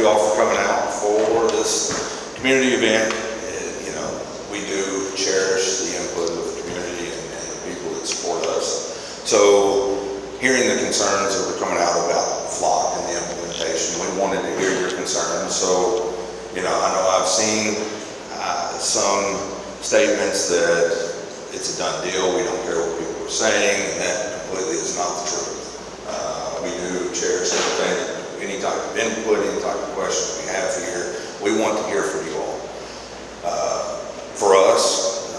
you all for coming out for this community event. You know, we do cherish the input of the community and the people that support us. So, hearing the concerns that were coming out about Flock and the implementation, we wanted to hear your concerns. So, you know, I know I've seen some statements that it's a done deal, we don't care what people are saying, and that completely is not the truth. We do cherish everything, any type of input, any type of questions we have here. We want to hear from you all. For us,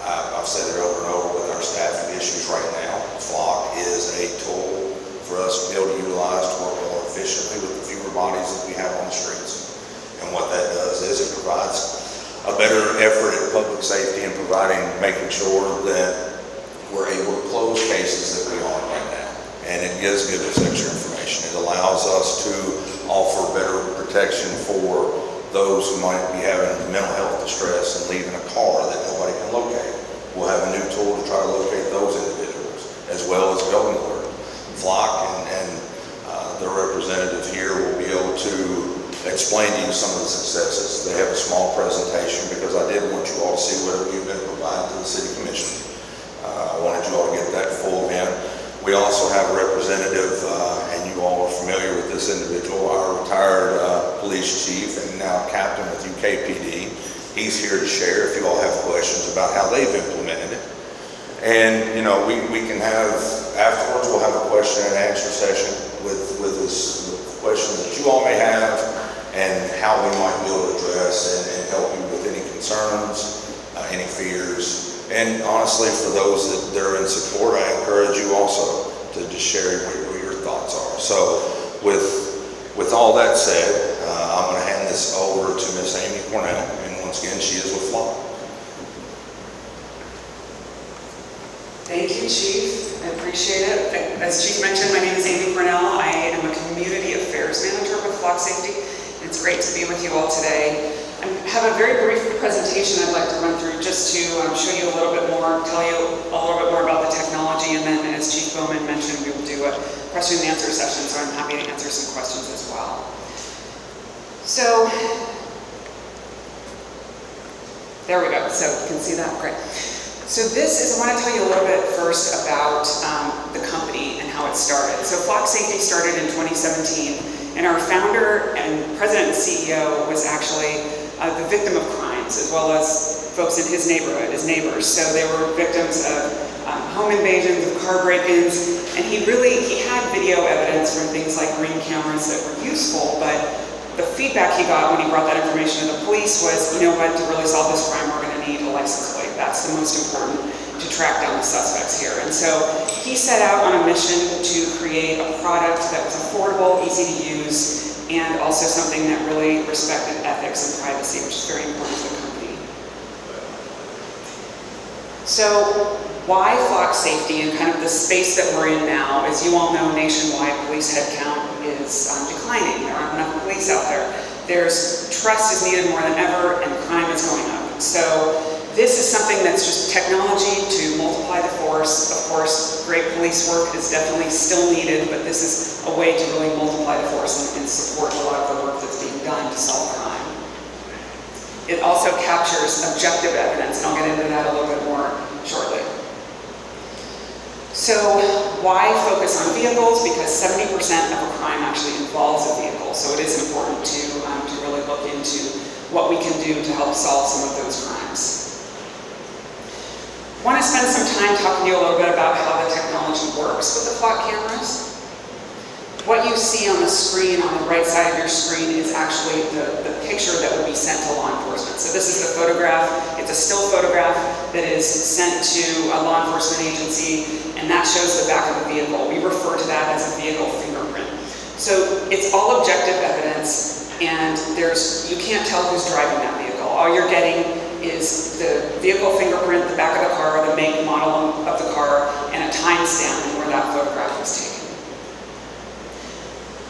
I've said it over and over with our staffing issues right now, Flock is a tool for us to be able to utilize to work more efficiently with the fewer bodies that we have on the streets. And what that does is it provides a better effort at public safety and making sure that we're able to close cases that we aren't right now. And it does give us extra information. It allows us to offer better protection for those who might be having mental health distress and leaving a car that nobody can locate. We'll have a new tool to try to locate those individuals, as well as going alert. Flock and the representative here will be able to explain to you some of the successes. They have a small presentation because I did want you all to see what we've been providing to the City Commission. I wanted you all to get that full event. We also have a representative, and you all are familiar with this individual, our retired police chief and now captain with UKPD. He's here to share if you all have questions about how they've implemented it. And, you know, we can have, afterwards, we'll have a question and answer session with questions that you all may have and how we might be able to address and help you with any concerns, any fears. And honestly, for those that are in support, I encourage you also to just share what your thoughts are. So with all that said, I'm going to hand this over to Miss Amy Cornell. And once again, she is with Flock. Thank you, Chief. I appreciate it. As Chief mentioned, my name is Amy Cornell. I am a Community Affairs Manager with Flock Safety. It's great to be with you all today. I have a very brief presentation I'd like to run through just to show you a little bit more, tell you a little bit more about the technology, and then as Chief Bowman mentioned, we will do a question and answer session, so I'm happy to answer some questions as well. So, there we go. So you can see that, great. So I want to tell you a little bit first about the company and how it started. So Flock Safety started in 2017, and our founder and president and CEO was actually the victim of crimes, as well as folks in his neighborhood, his neighbors. So they were victims of home invasions, of car break-ins, and he had video evidence from things like Ring cameras that were useful, but the feedback he got when he brought that information to the police was, you know what, to really solve this crime, we're going to need a license plate. That's the most important to track down the suspects here. And so he set out on a mission to create a product that was affordable, easy to use, and also something that really respected ethics and privacy, which is very important to the company. So why Flock Safety and kind of the space that we're in now? As you all know, nationwide police headcount is declining. There aren't enough police out there. Trust is needed more than ever, and crime is going up. So this is something that's just technology to multiply the force. Of course, great police work is definitely still needed, but this is a way to really multiply the force and support a lot of the work that's being done to solve crime. It also captures objective evidence, and I'll get into that a little bit more shortly. So why focus on vehicles? Because 70% of a crime actually involves a vehicle. So it is important to really look into what we can do to help solve some of those crimes. I want to spend some time talking to you a little bit about how the technology works with the Flock cameras. What you see on the screen, on the right side of your screen, is actually the picture that will be sent to law enforcement. So this is the photograph. It's a still photograph that is sent to a law enforcement agency, and that shows the back of the vehicle. We refer to that as a vehicle fingerprint. So it's all objective evidence, and you can't tell who's driving that vehicle. All you're getting is the vehicle fingerprint, the back of the car, the make, model of the car, and a timestamp where that photograph was taken.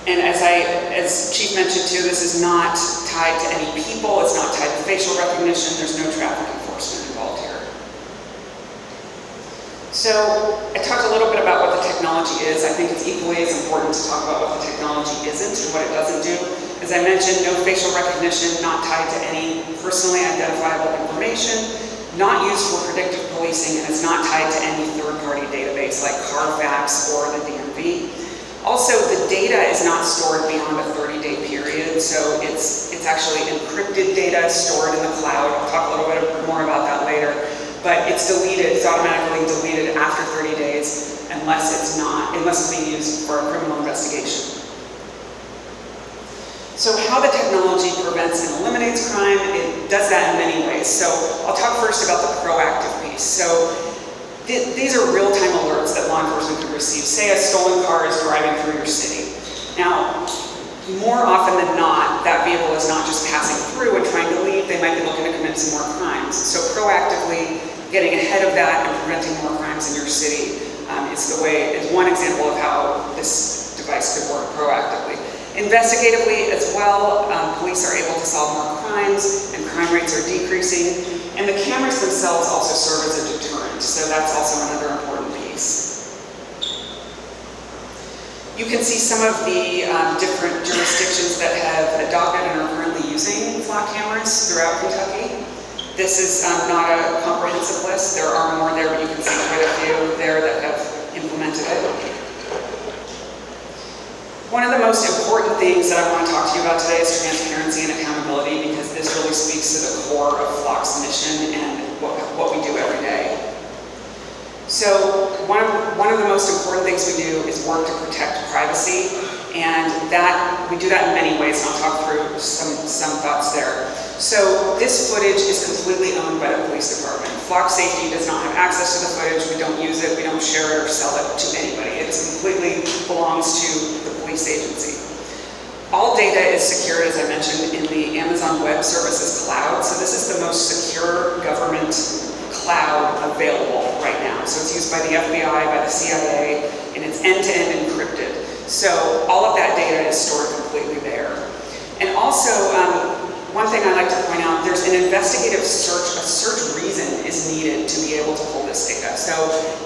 And as Chief mentioned too, this is not tied to any people, it's not tied to facial recognition, there's no traffic enforcement involved here. So I talked a little bit about what the technology is. I think it's equally as important to talk about what the technology isn't and what it doesn't do. As I mentioned, no facial recognition, not tied to any personally identifiable information, not used for predictive policing, and it's not tied to any third-party database like Carfax or the DMV. Also, the data is not stored beyond a 30-day period, so it's actually encrypted data stored in the cloud. I'll talk a little bit more about that later, but it's deleted, it's automatically deleted after 30 days unless it's being used for a criminal investigation. So how the technology prevents and eliminates crime, it does that in many ways. So I'll talk first about the proactive piece. So these are real-time alerts that law enforcement can receive. Say a stolen car is driving through your city. Now, more often than not, that vehicle is not just passing through and trying to leave, they might be looking to commit some more crimes. So proactively getting ahead of that and preventing more crimes in your city is one example of how this device could work proactively. Investigatively as well, police are able to solve more crimes and crime rates are decreasing. And the cameras themselves also serve as a deterrent, so that's also another important piece. You can see some of the different jurisdictions that have adopted and are currently using flock cameras throughout Kentucky. This is not a comprehensive list. There are more there, but you can see quite a few there that have implemented it. One of the most important things that I want to talk to you about today is transparency and accountability, because this really speaks to the core of Flock's mission and what we do every day. So one of the most important things we do is work to protect privacy, and we do that in many ways, and I'll talk through some thoughts there. So this footage is completely owned by the police department. Flock Safety does not have access to the footage. We don't use it. We don't share it or sell it to anybody. It completely belongs to the police agency. All data is secured, as I mentioned, in the Amazon Web Services cloud. So this is the most secure government cloud available right now. So it's used by the FBI, by the CIA, and it's end-to-end encrypted. So all of that data is stored completely there. And also, one thing I'd like to point out, there's an investigative search, a search reason is needed to be able to pull this data. So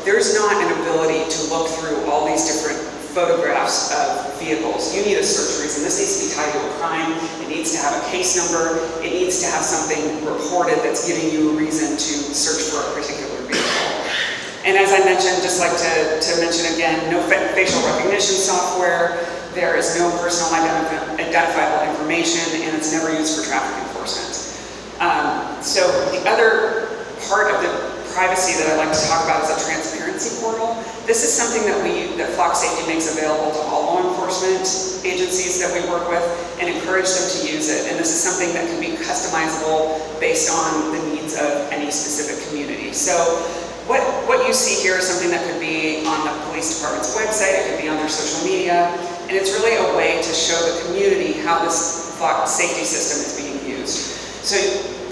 there's not an ability to look through all these different photographs of vehicles. You need a search reason. This needs to be tied to a crime. It needs to have a case number. It needs to have something reported that's giving you a reason to search for a particular vehicle. And as I mentioned, just like to mention again, no facial recognition software. There is no personal identifiable information, and it's never used for traffic enforcement. So the other part of the privacy that I'd like to talk about is a transparency portal. This is something that Flock Safety makes available to all law enforcement agencies that we work with and encourage them to use it. And this is something that can be customizable based on the needs of any specific community. So what you see here is something that could be on the police department's website, it could be on their social media, and it's really a way to show the community how this Flock Safety system is being used. So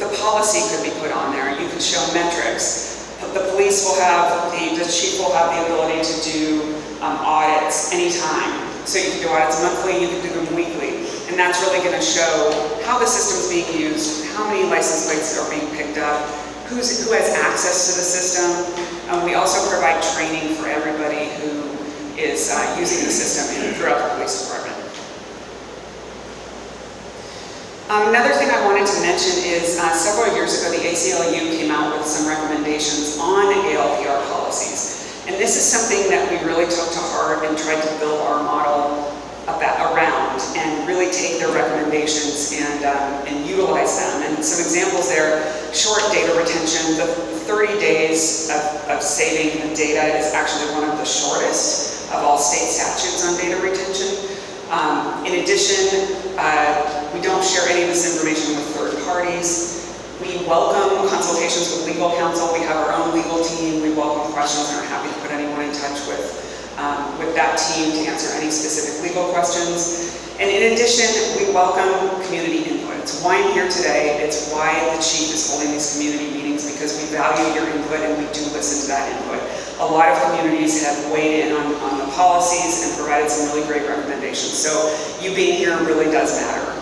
the policy could be put on there. You could show metrics. The police will have, the chief will have the ability to do audits anytime. So you can do audits monthly, you can do them weekly. And that's really going to show how the system is being used, how many license plates are being picked up, who has access to the system. We also provide training for everybody who is using the system throughout the police department. Another thing I wanted to mention is several years ago, the ACLU came out with some recommendations on ALPR policies. And this is something that we really took to heart and tried to build our model around and really take their recommendations and utilize them. And some examples there, short data retention. The 30 days of saving the data is actually one of the shortest of all state statutes on data retention. In addition, we don't share any of this information with third parties. We welcome consultations with legal counsel. We have our own legal team. We welcome questions and are happy to put anyone in touch with that team to answer any specific legal questions. And in addition, we welcome community input. It's why I'm here today. It's why the chief is holding these community meetings, because we value your input and we do listen to that input. A lot of communities have weighed in on the policies and provided some really great recommendations. So you being here really does matter.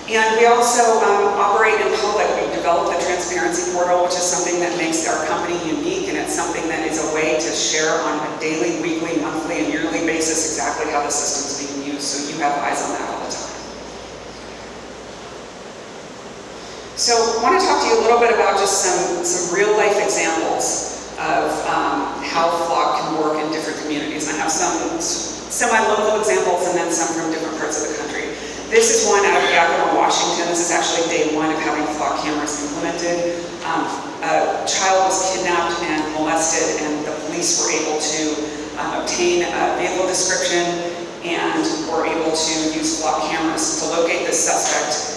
And we also operate in public. We've developed the transparency portal, which is something that makes our company unique, and it's something that is a way to share on a daily, weekly, monthly, and yearly basis exactly how the system's being used, so you have eyes on that all the time. So I want to talk to you a little bit about just some real life examples of how flock can work in different communities. And I have some semi-local examples and then some from different parts of the country. This is one out of Yakima, Washington. This is actually day one of having flock cameras implemented. A child was kidnapped and molested, and the police were able to obtain a vehicle description and were able to use flock cameras to locate the suspect,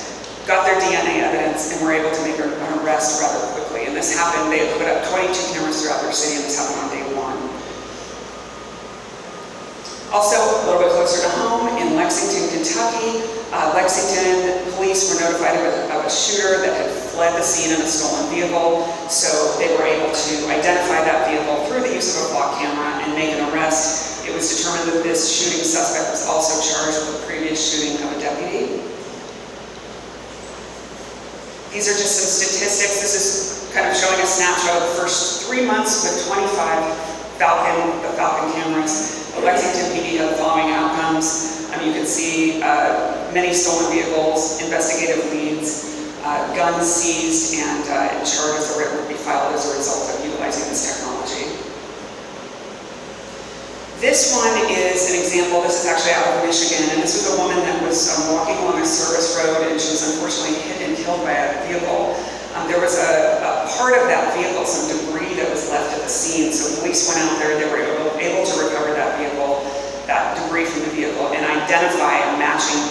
got their DNA evidence, and were able to make an arrest rather quickly. And this happened, they had put up 22 cameras throughout their city, and this happened on day one. Also, a little bit closer to home, in Lexington, Kentucky, Lexington police were notified of a shooter that had fled the scene in a stolen vehicle, so they were able to identify that vehicle through the use of a flock camera and make an arrest. It was determined that this shooting suspect was also charged with the previous shooting of a deputy. These are just some statistics. This is kind of showing a snapshot of the first 3 months with 25 Falcon cameras. The Lexington PD had the following outcomes. You can see many stolen vehicles, investigative leads, guns seized, and charges that would be filed as a result of utilizing this technology. This one is an example. This is actually out of Michigan, and this was a woman that was walking along a service road, and she was unfortunately hit and killed by a vehicle. There was a part of that vehicle, some debris that was left at the scene, so police went out there. They were able to recover that vehicle, that debris from the vehicle, and identify a matching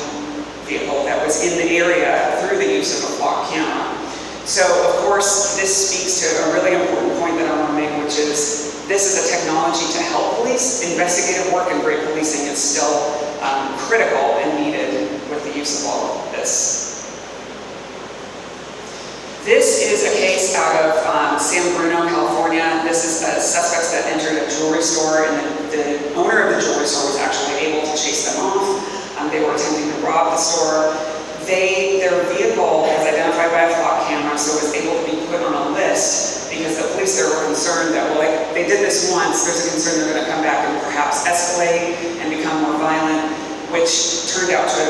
vehicle that was in the area through the use of a flock camera. So, of course, this speaks to a really important point that I want to make, which is this is a technology to help police. Investigative work and great policing is still critical and needed with the use of all of this. This is a case out of San Bruno, California. This is suspects that entered a jewelry store, and the owner of the jewelry store was actually able to chase them off. They were attempting to rob the store. Their vehicle was identified by a flock camera, so it was able to be put on a list because the police there were concerned that, well, like, they did this once, there's a concern they're going to come back and perhaps escalate and become more violent, which turned out to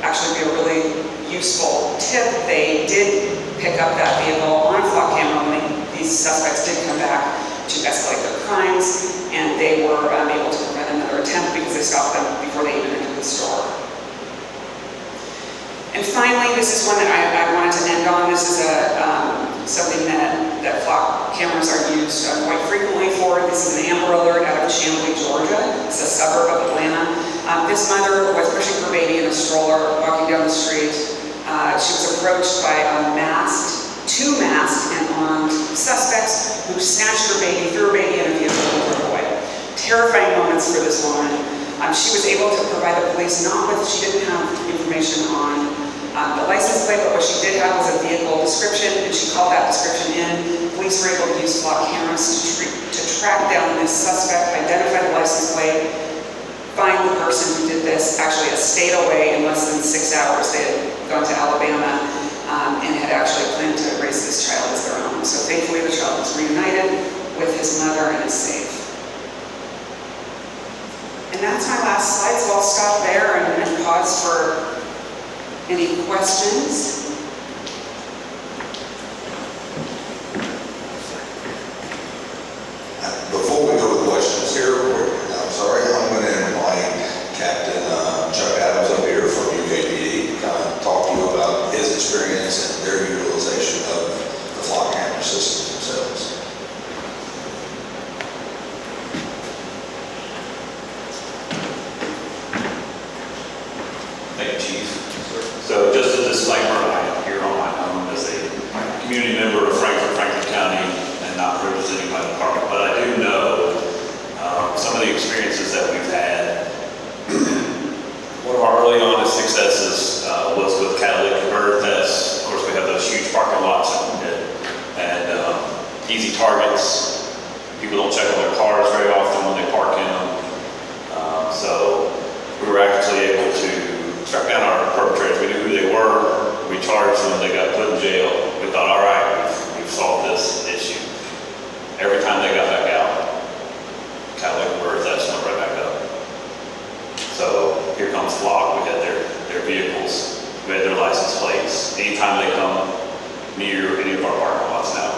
actually be a really useful tip. They did pick up that vehicle on a flock camera when these suspects did come back to escalate their crimes, and they were able to prevent another attempt because they stopped them before they even entered the store. And finally, this is one that I wanted to end on. This is something that flock cameras are used quite frequently for. This is an Amber Alert out of Chamblee, Georgia. It's a suburb of Atlanta. This mother was pushing her baby in a stroller, walking down the street. She was approached by two masked and armed suspects who snatched her baby, threw her baby in a vehicle, and drove away. Terrifying moments for this woman. She was able to provide the police she didn't have information on the license plate, but what she did have was a vehicle description, and she called that description in. Police were able to use flock cameras to track down this suspect, identify the license plate, find the person who did this. Actually, it stayed away in less than 6 hours. They had gone to Alabama and had actually planned to raise this child as their own. So thankfully, the child was reunited with his mother and is safe. And that's my last slide, so I'll stop there and pause for any questions. Before we go to the questions here, I'm sorry, I'm going to invite Captain Chuck Adams up here from UKPD to kind of talk to you about his experience and their utilization of the flock camera systems themselves. Thank you, Chief. So just a disclaimer, I am here on my own as a community member of Frankfort, Franklin County, and not representing my department, but I do know some of the experiences that we've had. One of our early on successes was with catalytic converter tests. Of course, we have those huge parking lots and easy targets. People don't check on their cars very often when they park in them. So we were actually able to track down our perpetrators. We knew who they were. We charged them. They got put in jail. We thought, all right, we've solved this issue. Every time they got back out, catalytic converter tests went right back up. So here comes flock. We had their vehicles. We had their license plates. Anytime they come near any of our parking lots now.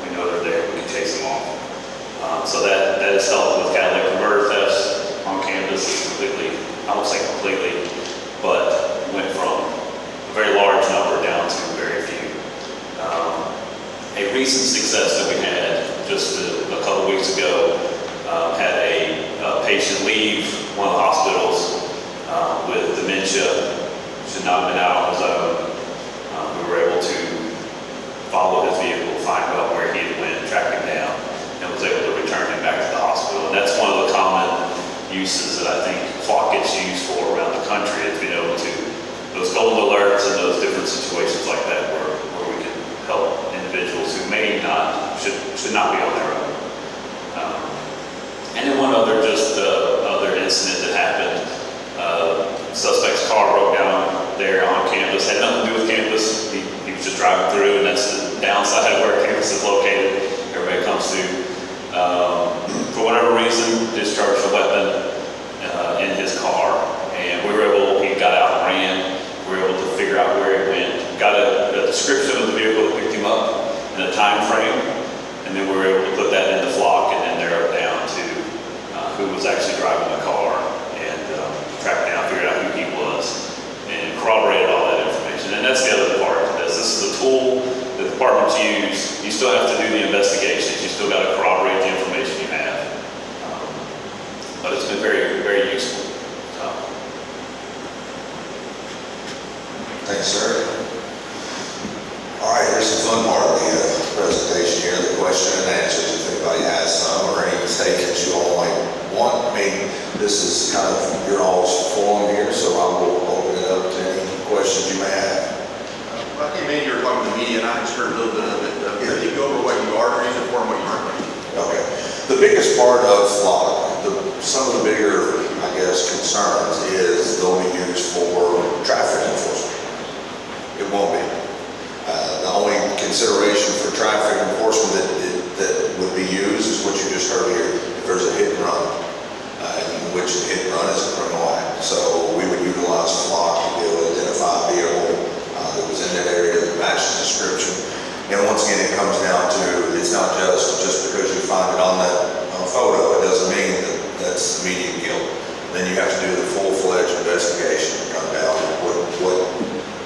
We know they're there. We can chase them off. So that has helped with catalytic converter thefts on campus. It's completely, I won't say completely, but went from a very large number down to very few. A recent success that we had just a couple weeks ago, had a patient leave one of the hospitals with dementia, should not have been out on his own. We were able to follow his vehicle, find out where he had went, track him down, and was able to return him back to the hospital. And that's one of the common uses that I think flock gets used for around the country, is being able to, those golden alerts and those different situations like that where we can help individuals who may not, should not be on their own. And then one other other incident that happened, suspect's car broke down there on campus, had nothing to do with campus. He was just driving through, and that's the downside of where campus is located. Everybody comes to, for whatever reason, discharged a weapon in his car, and he got out and ran. We were able to figure out where he went, got a description of the vehicle that picked him up and a time frame, and then we were able to put that in the flock and then narrow it down to who was actually driving the car, and track down, figured out who he was, and corroborated all that information. And that's the other part of this. This is a tool that departments use. You still have to do the investigations. You still got to corroborate the information you have. But it's been very, very useful. Thanks, sir. All right, here's the fun part of the presentation here, the question and answers, if anybody has some or any mistakes that you all might want. I mean, this is kind of your all's forum here, so I will open it up to any questions you may have. I came in here talking to the media, and I just heard a little bit of it. Can you go over what you are using for and what you aren't using? Okay. The biggest part of flock, some of the bigger, I guess, concerns is they'll be used for traffic enforcement. It won't be. The only consideration for traffic enforcement that would be used is what you just heard here. If there's a hit and run, in which the hit and run is a criminal act. So we would utilize flock to be able to identify a vehicle that was in that area that matches the description. And once again, it comes down to, it's not just because you find it on that photo, it doesn't mean that that's immediate guilt. Then you have to do the full-fledged investigation to come down to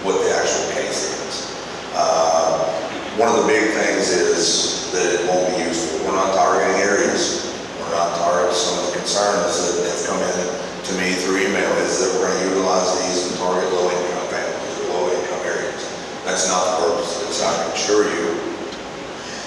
what the actual case is. One of the big things is that it won't be used for, we're not targeting areas. We're not targeting some of the concerns that have come in to me through email is that we're going to utilize these and target low-income families or low-income areas. That's not the purpose of this, I can assure you.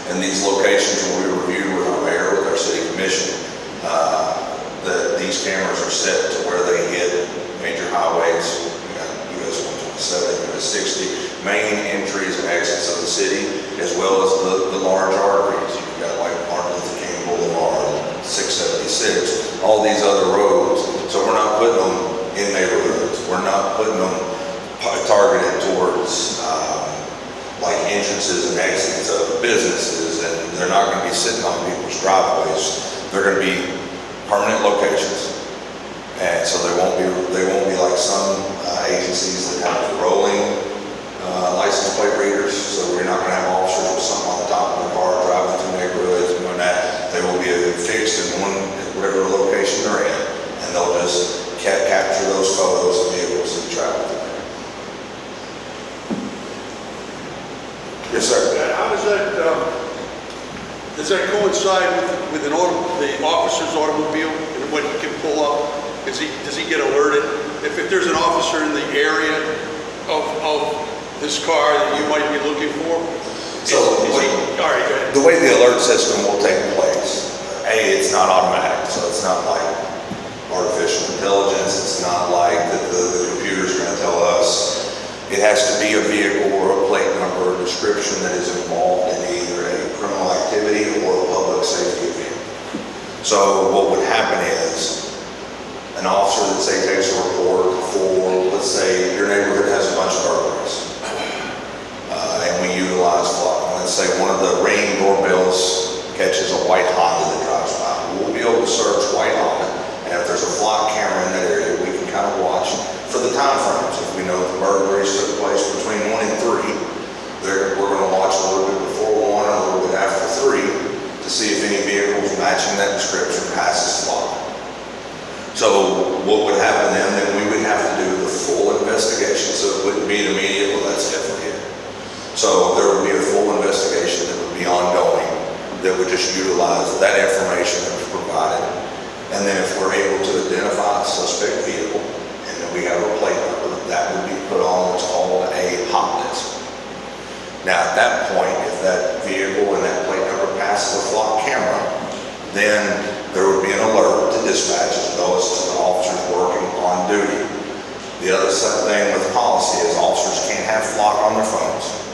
And these locations will be reviewed with our mayor, with our city commission, that these cameras are set to where they hit major highways. We got US 127, US 60, main entries and exits of the city, as well as the large arteries. You've got like Martin Luther King Boulevard, 676, all these other roads. So we're not putting them in neighborhoods. We're not putting them targeted towards like entrances and exits of businesses, and they're not going to be sitting on people's driveways. They're going to be permanent locations, and so they won't be like some agencies that have rolling license plate readers. So we're not going to have officers with something on the top of the car driving through neighborhoods and doing that. They will be fixed in whatever location they're in, and they'll just capture those photos of vehicles that travel through. Yes, sir. How does that coincide with the officer's automobile and when he can pull up? Does he get alerted? If there's an officer in the area of this car that you might be looking for? So all right, go ahead. the way the alert system will take place, it's not automatic, so it's not like artificial intelligence. It's not like the computer's going to tell us. It has to be a vehicle or a plate number or description that is involved in either a criminal activity or a public safety event. So what would happen is an officer that say takes a report for, let's say your neighborhood has a bunch of burglaries, and we utilize flock. Let's say one of the Ring doorbells catches a white Honda that drives by. We'll be able to search white Honda, and if there's a flock camera in that area, we can kind of watch for the time frames. If we know the burglaries took place between 1 and 3, we're going to So there would be a full investigation that would be ongoing, that would just utilize that information that was provided. And then if we're able to identify a suspect vehicle, and then we have a plate number, that would be put on what's called a hot list. Now at that point, if that vehicle and that plate number passes a flock camera, then there would be an alert to dispatch as well as to the officers working on duty. The other thing with policy is officers can't have flock on their phones.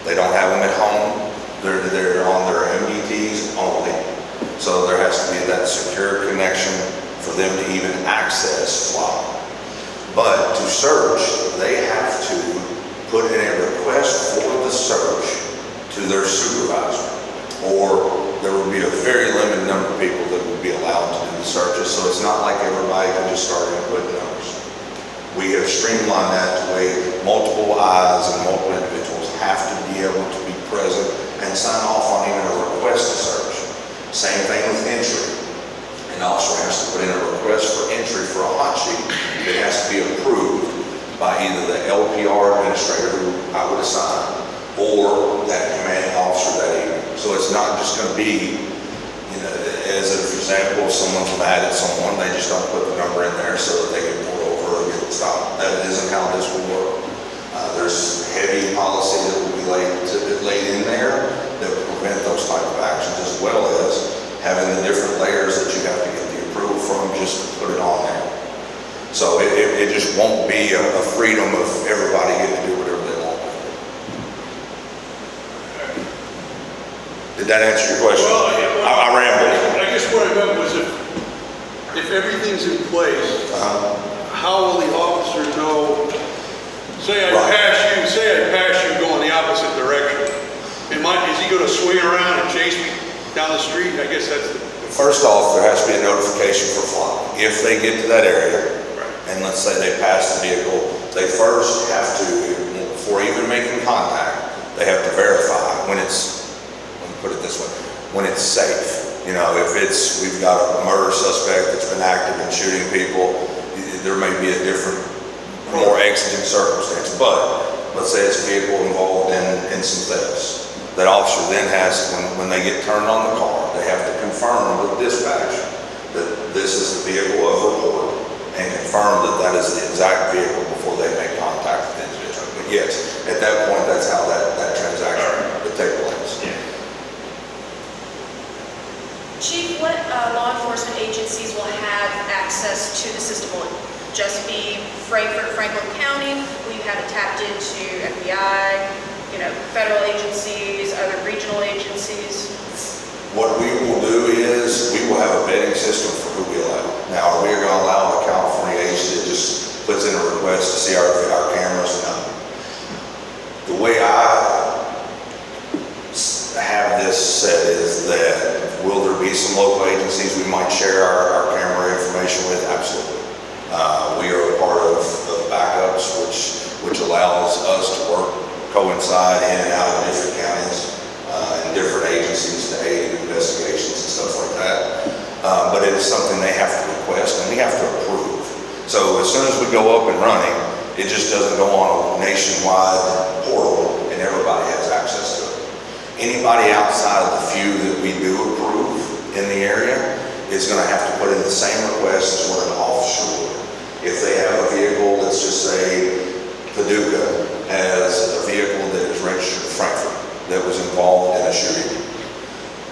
They don't have them at home. They're on their MDTs only. So there has to be that secure connection for them to even access flock. But to search, they have to put in a request for the search to their supervisor, or there would be a very limited number of people that would be allowed to do the searches, so it's not like everybody can just start inputting numbers. We have streamlined that to where multiple eyes and multiple individuals have to be able to be present and sign off on even a request to search. Same thing with entry. An officer has to put in a request for entry for a hot sheet. It has to be approved by either the LPR administrator, who I would assign, or that commanding officer that evening. So it's not just going to be, as an example, if someone's mad at someone, they just don't put the number in there so that they get pulled over or get stopped. That isn't how this will work. There's heavy policy that will be laid in there that will prevent those type of actions, as well as having the different layers that you have to get the approval from just to put it on there. So it just won't be a freedom of everybody getting to do whatever they want. Did that answer your question? Well, yeah, I rambled. I guess what I meant was if everything's in place, how will the officer know? Say I pass you going the opposite direction. Is he going to swing around and chase me down the street? I guess that's the... First off, there has to be a notification for flock. If they get to that area, and let's say they pass the vehicle, they first have to, before even making contact, they have to verify when it's, let me put it this way, when it's safe. If we've got a murder suspect that's been active in shooting people, there may be a different, more exigent circumstance. But let's say it's a vehicle involved in some thefts. That officer then has, when they get turned on the car, they have to confirm with dispatch that this is the vehicle of report, and confirm that that is the exact vehicle before they make contact with the individual. But yes, at that point, that's how that transaction would take place. Yeah. Chief, what law enforcement agencies will have access to the system? Will it just be Frankfort, Franklin County? Will you have it tapped into FBI, federal agencies, other regional agencies? What we will do is we will have a vetting system for who we allow. Now, are we going to allow a California agency that just puts in a request to see our cameras? No. The way I have this set is that will there be some local agencies we might share our camera information with? Absolutely. We are a part of backups, which allows us to coincide in and out of different counties and different agencies to aid in investigations and stuff like that. But it is something they have to request and we have to approve. So as soon as we go up and running, it just doesn't go on a nationwide portal and everybody has access to it. Anybody outside of the few that we do approve in the area is going to have to put in the same request as what an officer would. If they have a vehicle, let's just say Paducah has a vehicle that is registered to Frankfort that was involved in a shooting,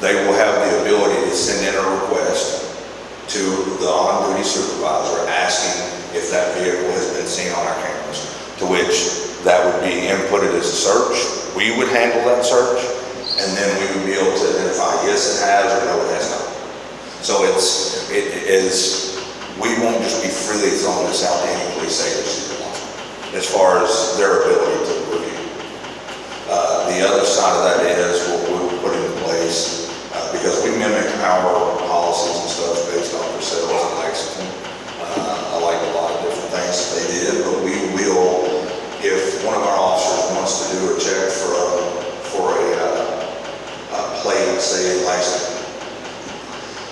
they will have the ability to send in a request to the on-duty supervisor asking if that vehicle has been seen on our cameras, to which that would be inputted as a search. We would handle that search, and then we would be able to identify yes, it has, or no, it has not. So we won't just be freely throwing this out to any police agency that wants it, as far as their ability to review. The other side of that is what we'll put into place, because we mimic our policies and stuff based on Purcell and Lexington. I like a lot of different things that they did, but we will, if one of our officers wants to do a check for a plate, say in Lexington,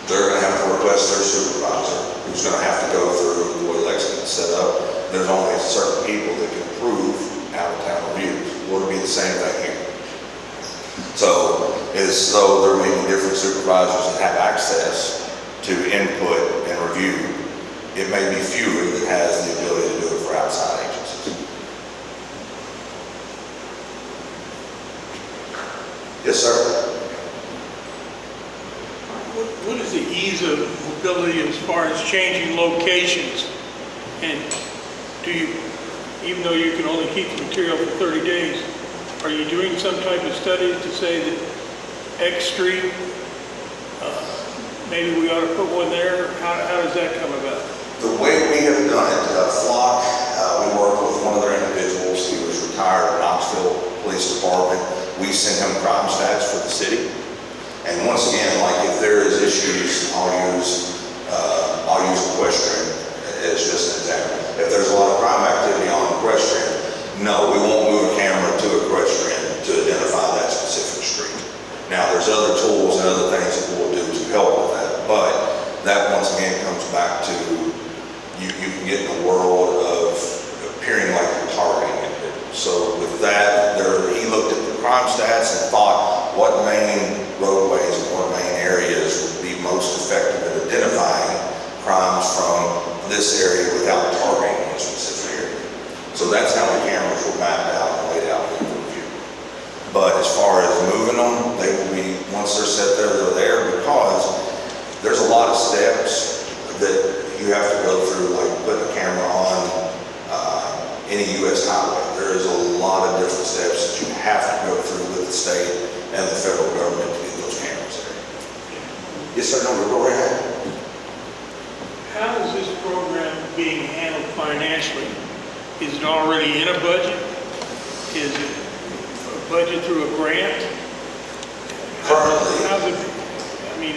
they're going to have to request their supervisor, who's going to have to go through the way Lexington's set up. There's only certain people that can approve out-of-town reviews. Well, it'll be the same thing here. So as though there may be different supervisors that have access to input and review, it may be fewer that has the ability to do it for outside agencies. Yes, sir. What is the ease of mobility as far as changing locations? And do you, even though you can only keep the material for 30 days, are you doing some type of study to say that X Street, maybe we ought to put one there? How does that come about? The way we have done it, Flock, we worked with one of their individuals. He was retired Knoxville Police Department. We send him crime stats for the city. And once again, like if there is issues, I'll use equestrian as just an example. If there's a lot of crime activity on equestrian, no, we won't move a camera to equestrian to identify that specific street. Now, there's other tools and other things that we'll do to help with that, but that once again comes back to you can get in a world of appearing like you're targeting it. So with that, he looked at the crime stats and thought what main roadways and what main areas would be most effective at identifying crimes from this area without targeting one specific area. So that's how the cameras were mapped out and laid out in the review. But as far as moving them, they will be, once they're set there, they're there, because there's a lot of steps that you have to go through, like putting a camera on any U.S. highway. There is a lot of different steps that you have to go through with the state and the federal government to get those cameras there. Yes, sir, no, go right ahead. How is this program being handled financially? Is it already in a budget? Is it a budget through a grant? Currently, How's it, I mean,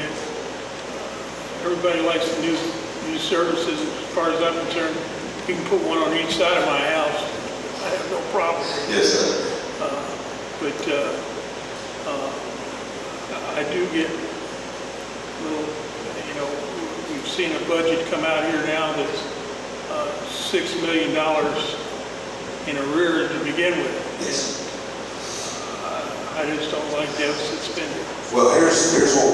everybody likes the new services. As far as I'm concerned, you can put one on each side of my house. I have no problem. yes, sir. But I do get a little, we've seen a budget come out here now that's $6 million in arrears to begin with. Yes. I just don't like deficit spending. Well, here's what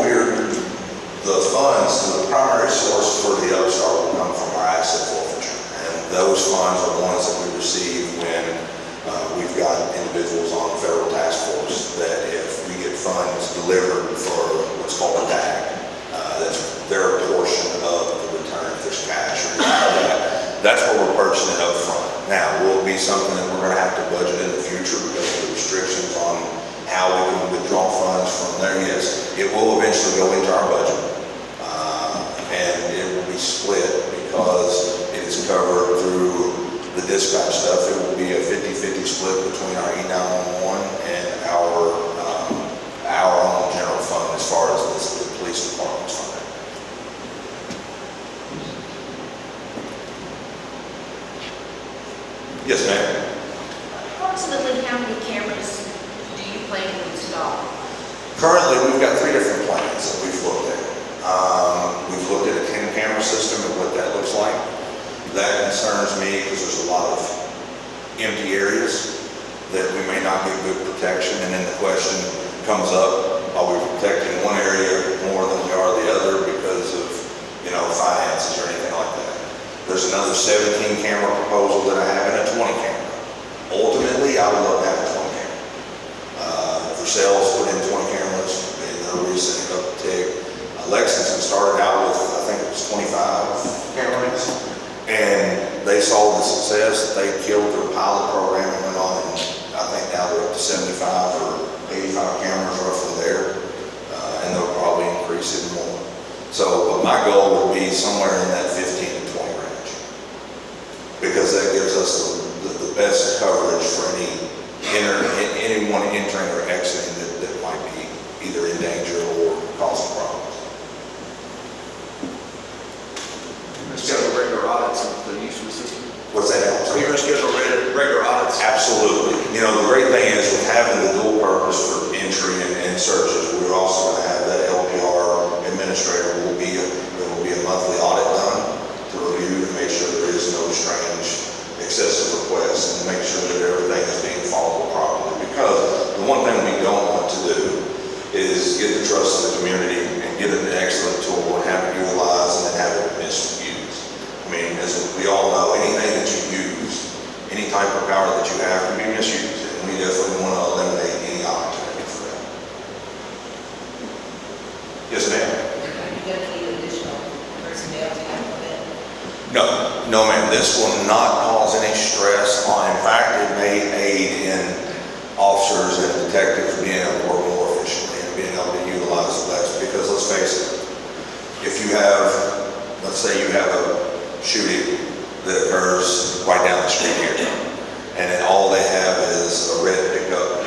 the funds, the primary source for the upstart will come from our asset forfeiture. And those funds are ones that we receive when we've got individuals on the federal task force that if we get funds delivered for what's called a tag, that's their portion of the return if there's cash or anything like that. That's where we're purchasing it up front. Now, will it be something that we're going to have to budget in the future because of the restrictions on how we can withdraw funds from there? Yes, it will eventually go into our budget. And it will be split because it is covered through the dispatch stuff. It will be a 50-50 split between our E911 and our own general fund as far as the police department's funding. Yes, ma'am. Approximately how many cameras do you plan to install? Currently, we've got 3 different plans that we've looked at. We've looked at a 10-camera system and what that looks like. That concerns me because there's a lot of empty areas that we may not get good protection, and then the question comes up, are we protecting one area more than we are the other because of, finances or anything like that? There's another 17-camera proposal that I have and a 20-camera. Ultimately, I would love to have a 20-camera. For sales, put in 20 cameras, and no reason to uptick. Lexington started out with, I think it was 25 cameras, and they saw the success that they killed their pilot program and went on, and I think now they're up to 75 or 85 cameras roughly there, and they'll probably increase it more. So, but my goal would be somewhere in that 15 to 20 range, because that gives us the best coverage for anyone entering or exiting that might be either in danger or causing problems. Schedule regular audits of the use of the system. What's that? So you're going to schedule regular audits? Absolutely. The great thing is with having the dual purpose for entry and searches, we're also going to have that LPR administrator there will be a monthly audit done to review to make sure there is no strange excessive requests and make sure that everything is being followed properly. Because the one thing we don't want to do community and get an excellent tool and have it utilized and then have it misused. I mean, as we all know, anything that you use, any type of power that you have can be misused, and we definitely want to eliminate any opportunity for that. Yes, ma'am? Are you going to need additional personnel to implement? No, ma'am. This will not cause any stress on. In fact, it may aid in officers and detectives being able to work more efficiently and being able to utilize the best. Because let's face it, if you have, let's say you have a shooting that occurs right down the street here, and then all they have is a red pickup,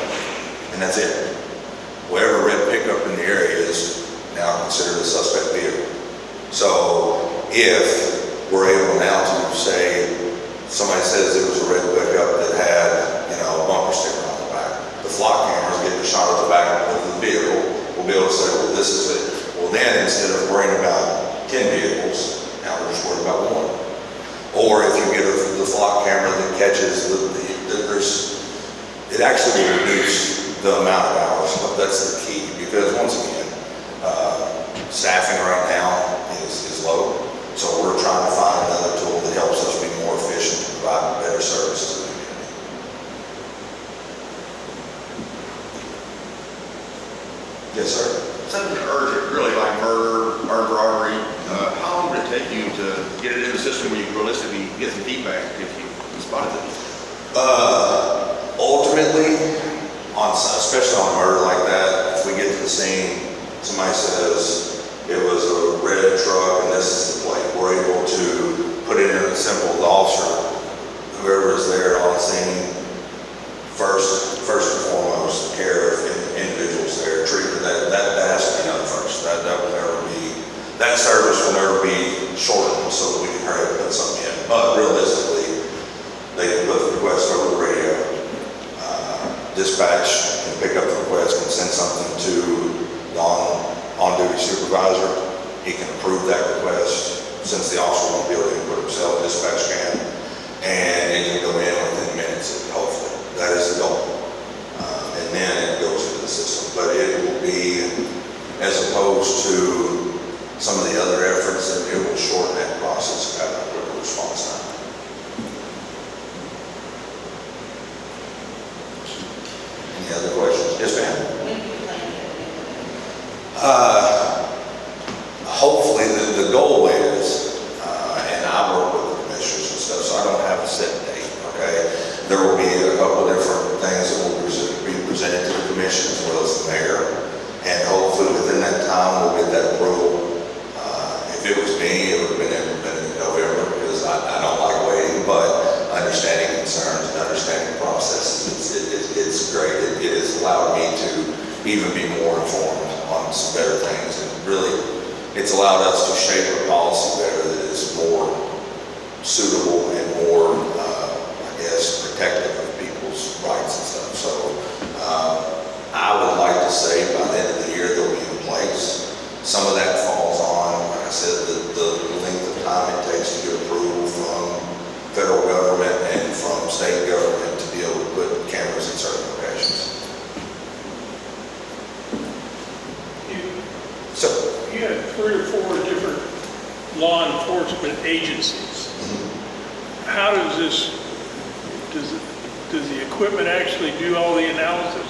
and that's it. Whatever red pickup in the area is now considered a suspect vehicle. So if we're able now to say, somebody says it was a red pickup that had, a bumper sticker on the back, the flock cameras getting a shot at the back of the vehicle will be able to say, well, this is it. Well, then instead of worrying about 10 vehicles, now we're just worried about one. Or if you get the flock camera that catches it actually will reduce the amount of hours. That's the key, because once again, staffing right now is low. So we're trying to find another tool that helps us be more efficient to provide better service to the community. Yes, sir. Something urgent, really like murder, armed robbery, how long would it take you to get it in the system where you can realistically get some feedback if you spotted it? Ultimately, especially on a murder like that, if we get to the scene, somebody says it was a red truck and this is the plate, we're able to put it in a simple, the officer, whoever is there on the scene, first and foremost, care of individuals there, treatment, that has to be done first. That will never be, that service will never be shortened so that we can hurry up and put something in. But realistically, they can put the request over the radio. Dispatch can pick up the request and send something to the on-duty supervisor. He can approve that request. Since the officer won't be able to input himself, dispatch can, and it can go in within minutes, hopefully. That is the goal. And then it goes into the system. But it will be, as opposed to some of the other efforts, that it will shorten that process of having a quicker response time. Any other questions? Yes, ma'am. When do you plan to implement? Hopefully, the goal is, and I work with the commissioners and stuff, so I don't have a set date, okay? There will be a couple of different things that will be presented to the commission as well as the mayor, and hopefully within that time, we'll get that approval. If it was me, it would have been implemented in November, because I don't like waiting, but understanding concerns and understanding processes, it's great. It has allowed me to even be more informed on some better things, and really, it's allowed us to shape a policy better that is more suitable and more, protective of people's rights and stuff. So I would like to say by the end of the year they'll be in place. Some of that falls on, like I said, the length of time it takes to get approval from federal government and from state government to be able to put cameras in certain locations. So You have 3 or 4 different law enforcement agencies. How does does the equipment actually do all the analysis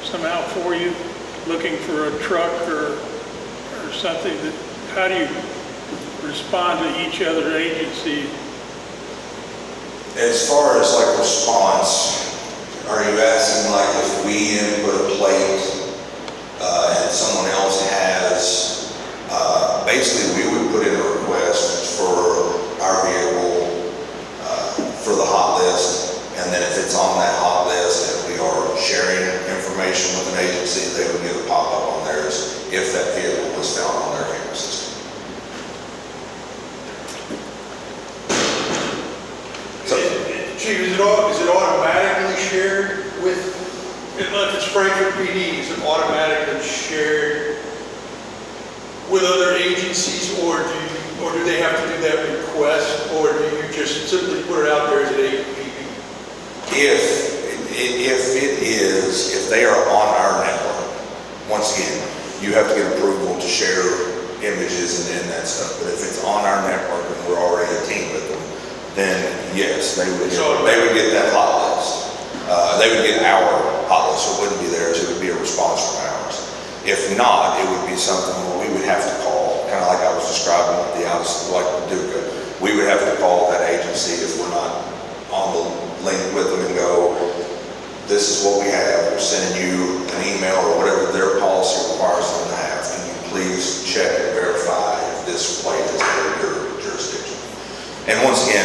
somehow for you? Looking for a truck or something, how do you respond to each other agency? as far as like response, are you asking like if we input a plate and someone else has, basically we would put in a request for our vehicle for the hot list, and then if it's on that hot list and we are sharing information with an agency, they would get a pop-up on theirs if that vehicle was found on their camera system. Chief, is it automatically shared with, if it's Frankfort PD, is it automatically shared with other agencies, or do they have to do that request, or do you just simply put it out there as an APB? If they are on our network, once again, you have to get approval to share images and that stuff. But if it's on our network and we're already a team with them, then yes, they would get that hot list. They would get our hot list, so it wouldn't be theirs, it would be a response from ours. If not, it would be something where we would have to call, kind of like I was describing with the outs, like Paducah. We would have to call that agency if we're not on the link with them and go, this is what we have, we're sending you an email or whatever their policy requires them to have. Can you please check and verify if this plate is in your jurisdiction? And once again,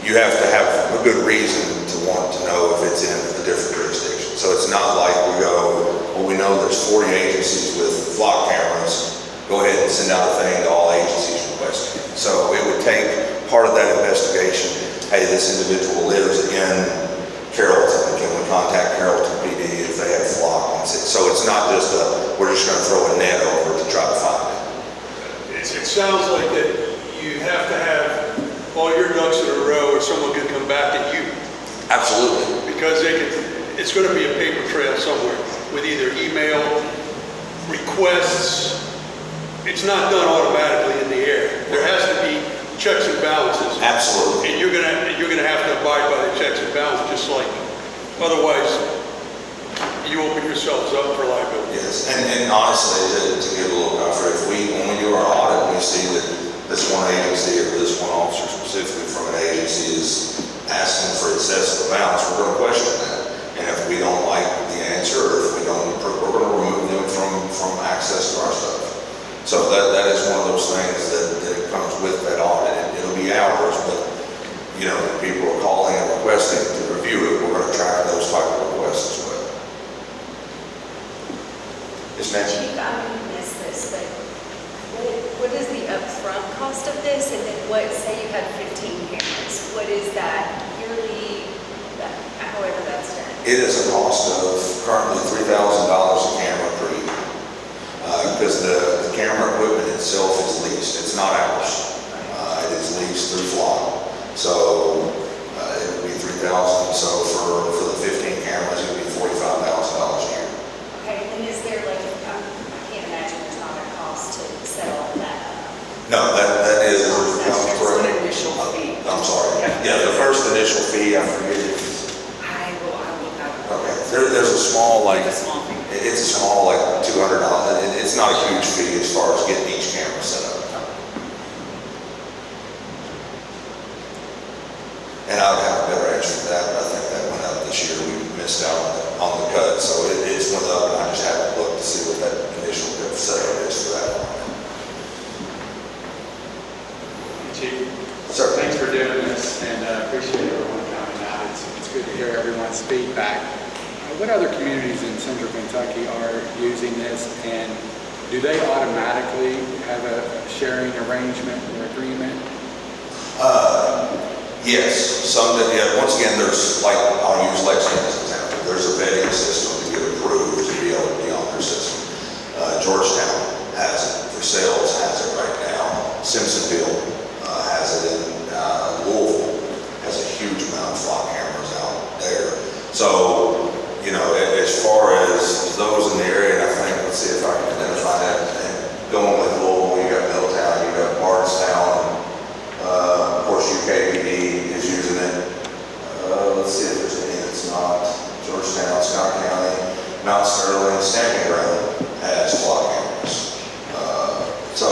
you have to have a good reason to want to know if it's in a different jurisdiction. So it's not like we go, well, we know there's 40 agencies with flock cameras, go ahead and send out a thing to all agencies requesting. So it would take part of that investigation, hey, this individual lives in Carrollton, can we contact Carrollton PD if they have flock? So it's not just we're just going to throw a net over to try to find it. It sounds like that you have to have all your ducks in a row or someone can come back at you. Absolutely. Because it's going to be a paper trail somewhere with either email, requests. It's not done automatically in the air. There has to be checks and balances. Absolutely. And you're gonna have to abide by the checks and balances, just like, otherwise you open yourselves up for liability. Yes, and honestly, to give a little comfort, when we do our audit, we see that this one agency or this one officer specifically from an agency is asking for excessive amounts, we're going to question that. And if we don't like the answer, or if we don't, we're going to remove them from access to our stuff. So that is one of those things that comes with that audit. It'll be ours, but you know, when people are calling and requesting to review it, we're going to track those type of requests as well. Yes, ma'am. Chief, I may miss this, but what is the upfront cost of this? And then what, say you had 15 cameras, what is that yearly, however that's done? It is a cost of currently $3,000 a camera per year. Because the camera equipment itself is leased. It's not ours. It is leased through Flock. So it would be $3,000. So for the 15 cameras, it would be $45,000 a year. Okay, and is there like, I can't imagine there's not a cost to set all that up. No, that is. That's an initial fee. I'm sorry. Yeah, the first initial fee, I forget it. I will have. Okay. There's a small, like, A small fee. it's a small, like $200. It's not a huge fee as far as getting each camera set up. And I would have a better answer for that, but I think that went up this year. We missed out on the cut, so it's went up, and I just haven't looked to see what that initial setup is for that. Chief, Sir. thanks for doing this, and appreciate everyone coming out. It's good to hear everyone's feedback. What other communities in central Kentucky are using this, and do they automatically have a sharing arrangement or agreement? Yes, once again, there's, like, I'll use Lexington as an example. There's a vetting system to get approved to be able to be on their system. Georgetown has it, Versailles has it right now. Simpsonville has it in Louisville, has a huge amount of flock cameras out there. So, you know, as far as those in the area, and I think, let's see if I can identify that. And going with Louisville, you got Middletown, you got Bardstown, of course UKPD is using it. Let's see if there's any that's not. Georgetown, Scott County, Mount Sterling, Stamping Ground has flock cameras. So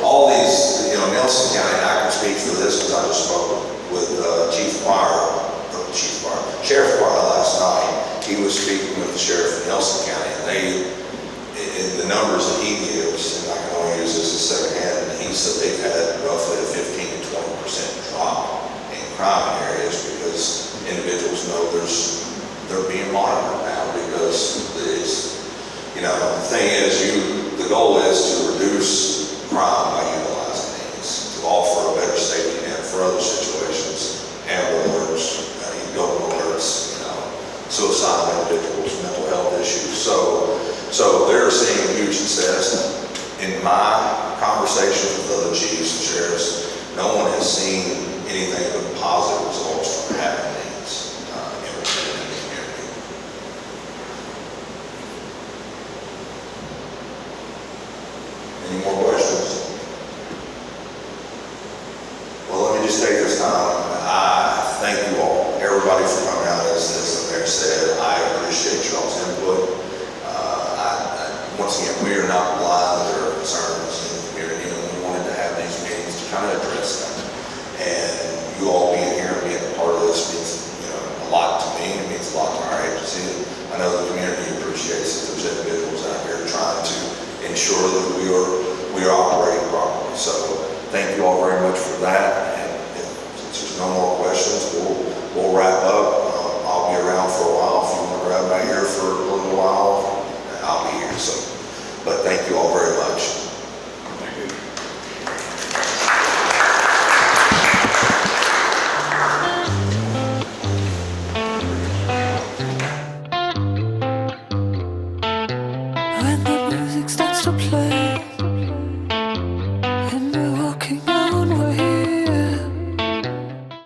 all these, you know, Nelson County, and I can speak for this because I just spoke with Sheriff Choir last night. He was speaking with the sheriff in Nelson County, and in the numbers that he gives, and I can only use this as secondhand, and he said they've had roughly a 15 to 20% drop in crime areas because individuals know they're being monitored now because it's, you know, the thing is, the goal is to reduce crime by utilizing these, to offer a better safety net for other situations, animal alerts, goat alerts, you know, suicidal individuals, mental health issues. So they're seeing huge success. In my conversations with other chiefs and sheriffs, no one has seen anything but positive results from having these implemented in the community. sure that we are operating properly. So thank you all very much for that. And since there's no more questions, we'll wrap up. I'll be around for a while. If you want to grab my ear for a little while, I'll be here. So, but thank you all very much. When the music starts to play